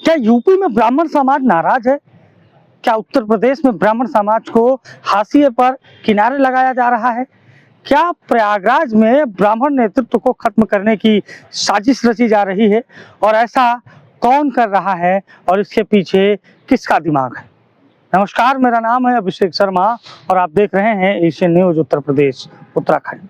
क्या यूपी में ब्राह्मण समाज नाराज है? क्या उत्तर प्रदेश में ब्राह्मण समाज को हाशिए पर किनारे लगाया जा रहा है? क्या प्रयागराज में ब्राह्मण नेतृत्व को खत्म करने की साजिश रची जा रही है? और ऐसा कौन कर रहा है और इसके पीछे किसका दिमाग है? नमस्कार, मेरा नाम है अभिषेक शर्मा और आप देख रहे हैं एशियन न्यूज उत्तर प्रदेश उत्तराखंड।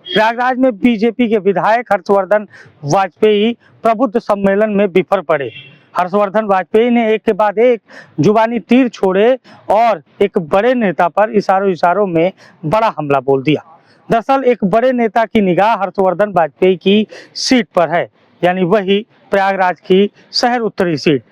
प्रयागराज में बीजेपी के विधायक हर्षवर्धन वाजपेयी प्रबुद्ध सम्मेलन में बिफर पड़े। हर्षवर्धन वाजपेयी ने एक के बाद एक जुबानी तीर छोड़े और एक बड़े नेता पर इशारों में बड़ा हमला बोल दिया। दरअसल एक बड़े नेता की निगाह हर्षवर्धन वाजपेयी की सीट पर है, यानी वही प्रयागराज की शहर उत्तरी सीट।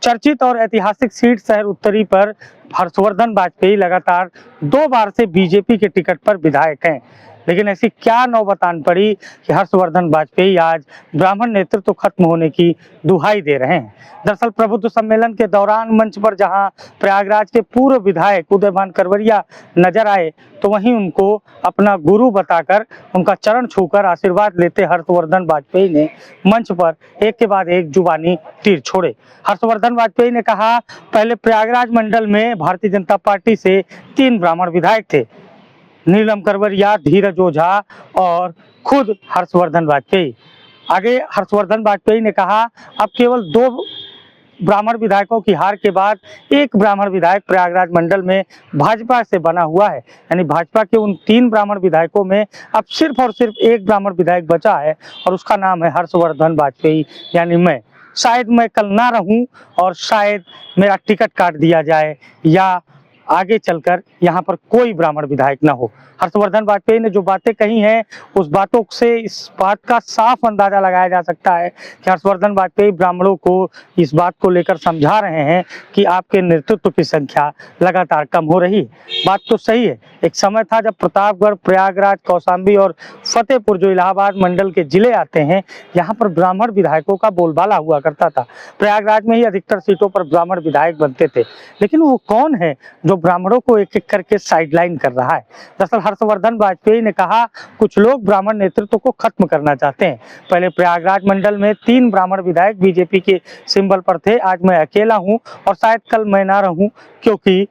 चर्चित और ऐतिहासिक सीट शहर उत्तरी पर हर्षवर्धन वाजपेयी लगातार 2 बार से बीजेपी के टिकट पर विधायक हैं। लेकिन ऐसी क्या नौबतान पड़ी कि हर्षवर्धन वाजपेयी आज ब्राह्मण नेतृत्व खत्म होने की दुहाई दे रहे हैं। दरअसल प्रबुद्ध सम्मेलन के दौरान मंच पर जहां प्रयागराज के पूर्व विधायक उदयभान करवरिया नजर आए, तो वहीं उनको अपना गुरु बताकर उनका चरण छूकर आशीर्वाद लेते हर्षवर्धन वाजपेयी ने मंच पर एक के बाद एक जुबानी तीर छोड़े। हर्षवर्धन वाजपेयी ने कहा, पहले प्रयागराज मंडल में भारतीय जनता पार्टी से 3 ब्राह्मण विधायक थे, नीलम करवरिया, धीरज ओझा और खुद हर्षवर्धन वाजपेयी। आगे हर्षवर्धन वाजपेयी ने कहा, अब केवल 2 ब्राह्मण विधायकों की हार के बाद एक ब्राह्मण विधायक प्रयागराज मंडल में भाजपा से बना हुआ है, यानी भाजपा के उन 3 ब्राह्मण विधायकों में अब सिर्फ और सिर्फ एक ब्राह्मण विधायक बचा है और उसका नाम है हर्षवर्धन वाजपेयी, यानी मैं। शायद मैं कल ना रहूं और शायद मेरा टिकट काट दिया जाए या आगे चलकर यहाँ पर कोई ब्राह्मण विधायक ना हो। हर्षवर्धन वाजपेयी ने जो बातें कही हैं, उस बातों से इस बात का साफ अंदाजा लगाया जा सकता है कि हर्षवर्धन वाजपेयी ब्राह्मणों को इस बात को लेकर समझा रहे हैं कि आपके नेतृत्व की संख्या लगातार कम हो रही है। बात तो सही है, एक समय था जब प्रतापगढ़, प्रयागराज, कौशाम्बी और फतेहपुर जो इलाहाबाद मंडल के जिले आते हैं, यहाँ पर ब्राह्मण विधायकों का बोलबाला हुआ करता था। प्रयागराज में ही अधिकतर सीटों पर ब्राह्मण विधायक बनते थे। लेकिन वो कौन है जो ब्राह्मणों को एक एक करके साइडलाइन कर रहा है? दरअसल हर्षवर्धन वाजपेयी ने कहा, कुछ लोग ब्राह्मण नेतृत्व को खत्म करना चाहते हैं। पहले प्रयागराज मंडल में 3 ब्राह्मण विधायक बीजेपी के सिंबल पर थे, आज मैं अकेला हूं और शायद कल मैं ना रहूं, क्योंकि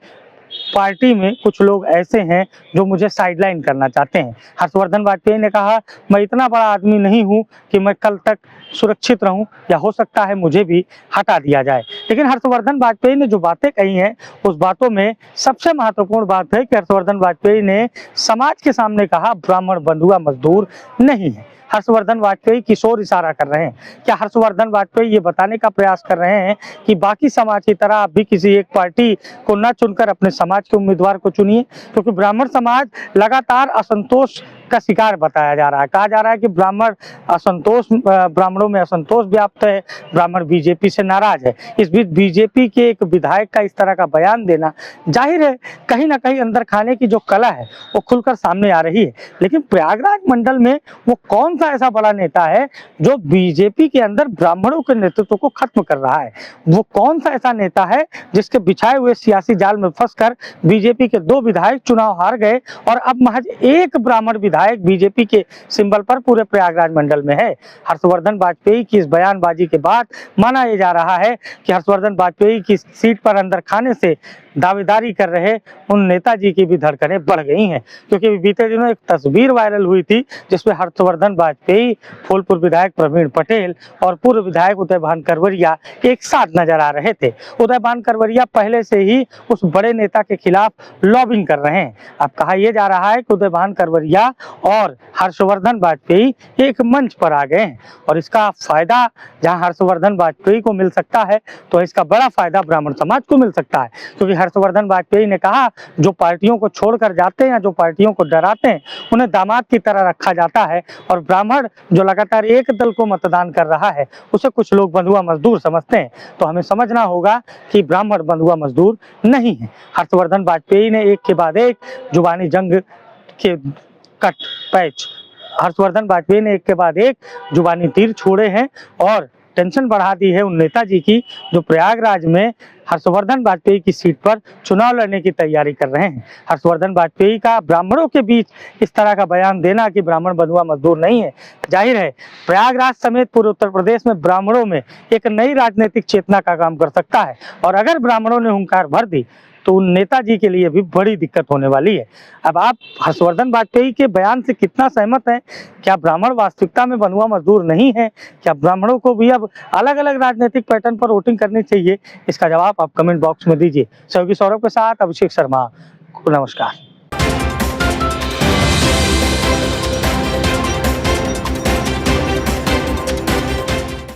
पार्टी में कुछ लोग ऐसे हैं जो मुझे साइडलाइन करना चाहते हैं। हर्षवर्धन वाजपेयी ने कहा, मैं इतना बड़ा आदमी नहीं हूं कि मैं कल तक सुरक्षित रहूं, या हो सकता है मुझे भी हटा दिया जाए। लेकिन हर्षवर्धन वाजपेयी ने जो बातें कही हैं, उस बातों में सबसे महत्वपूर्ण बात है कि हर्षवर्धन वाजपेयी ने समाज के सामने कहा, ब्राह्मण बंधुआ मजदूर नहीं है। हर्षवर्धन वाजपेयी किस ओर इशारा कर रहे हैं? क्या हर्षवर्धन वाजपेयी ये बताने का प्रयास कर रहे हैं कि बाकी समाज की तरह आप भी किसी एक पार्टी को न चुनकर अपने समाज के उम्मीदवार को चुनिए? क्योंकि ब्राह्मण समाज लगातार असंतोष का शिकार बताया जा रहा है। कहा जा रहा है कि ब्राह्मणों में असंतोष व्याप्त है, ब्राह्मण बीजेपी से नाराज है। इस बीच बीजेपी के एक विधायक का इस तरह का बयान देना, जाहिर है कहीं ना कहीं अंदर खाने की जो कला है वो खुलकर सामने आ रही है। लेकिन प्रयागराज मंडल में वो कौन सा ऐसा बड़ा नेता है जो बीजेपी के अंदर ब्राह्मणों के नेतृत्व को खत्म कर रहा है? वो कौन सा ऐसा नेता है जिसके बिछाए हुए सियासी जाल में फंसकर बीजेपी के 2 विधायक चुनाव हार गए और अब महज एक ब्राह्मण विधायक बीजेपी के सिंबल पर पूरे प्रयागराज मंडल में है? हर्षवर्धन वाजपेयी की इस बयानबाजी के बाद माना यह जा रहा है कि हर्षवर्धन वाजपेयी की सीट पर अंदर खाने से दावेदारी कर रहे उन नेताजी की भी धड़कनें बढ़ गई हैं। क्योंकि बीते दिनों एक तस्वीर वायरल हुई थी जिसमें हर्षवर्धन वाजपेयी, फूलपुर विधायक प्रवीण पटेल और पूर्व विधायक उदयभान करवरिया एक साथ नजर आ रहे थे। उदयभान करवरिया पहले से ही उस बड़े नेता के खिलाफ लॉबिंग कर रहे हैं। अब कहा यह जा रहा है कि उदयभान करवरिया और हर्षवर्धन वाजपेयी एक मंच पर आ गए हैं और इसका फायदा जहां हर्षवर्धन वाजपेयी को मिल सकता है, तो इसका बड़ा फायदा ब्राह्मण समाज को मिल सकता है। क्योंकि हर्षवर्धन वाजपेयी ने कहा, जो पार्टियों को छोड़कर जाते हैं, जो पार्टियों को डराते हैं, उन्हें दामाद की तरह रखा जाता है और ब्राह्मण जो लगातार एक दल को मतदान कर रहा है, उसे कुछ लोग बंधुआ मजदूर समझते हैं। तो हमें समझना होगा कि ब्राह्मण बंधुआ मजदूर नहीं है। हर्षवर्धन वाजपेयी ने एक के बाद एक जुबानी जंग के कट पैच हर्षवर्धन वाजपेयी ने एक के बाद एक जुबानी तीर छोड़े हैं और टेंशन बढ़ा दी है उन नेताजी की जो प्रयागराज में हर्षवर्धन वाजपेयी की सीट पर चुनाव लड़ने की तैयारी कर रहे हैं। हर्षवर्धन वाजपेयी का ब्राह्मणों के बीच इस तरह का बयान देना कि ब्राह्मण बंधुआ मजदूर नहीं है, जाहिर है प्रयागराज समेत पूरे उत्तर प्रदेश में ब्राह्मणों में एक नई राजनीतिक चेतना का काम कर सकता है। और अगर ब्राह्मणों ने हुंकार भर दी तो उन नेताजी के लिए भी बड़ी दिक्कत होने वाली है। अब आप हर्षवर्धन वाजपेयी के बयान से कितना सहमत हैं? क्या ब्राह्मण वास्तविकता में बंधुआ मजदूर नहीं है? क्या ब्राह्मणों को भी अब अलग अलग राजनीतिक पैटर्न पर वोटिंग करनी चाहिए? इसका जवाब आप कमेंट बॉक्स में दीजिए। सहयोगी सौरभ के साथ अभिषेक शर्मा, नमस्कार।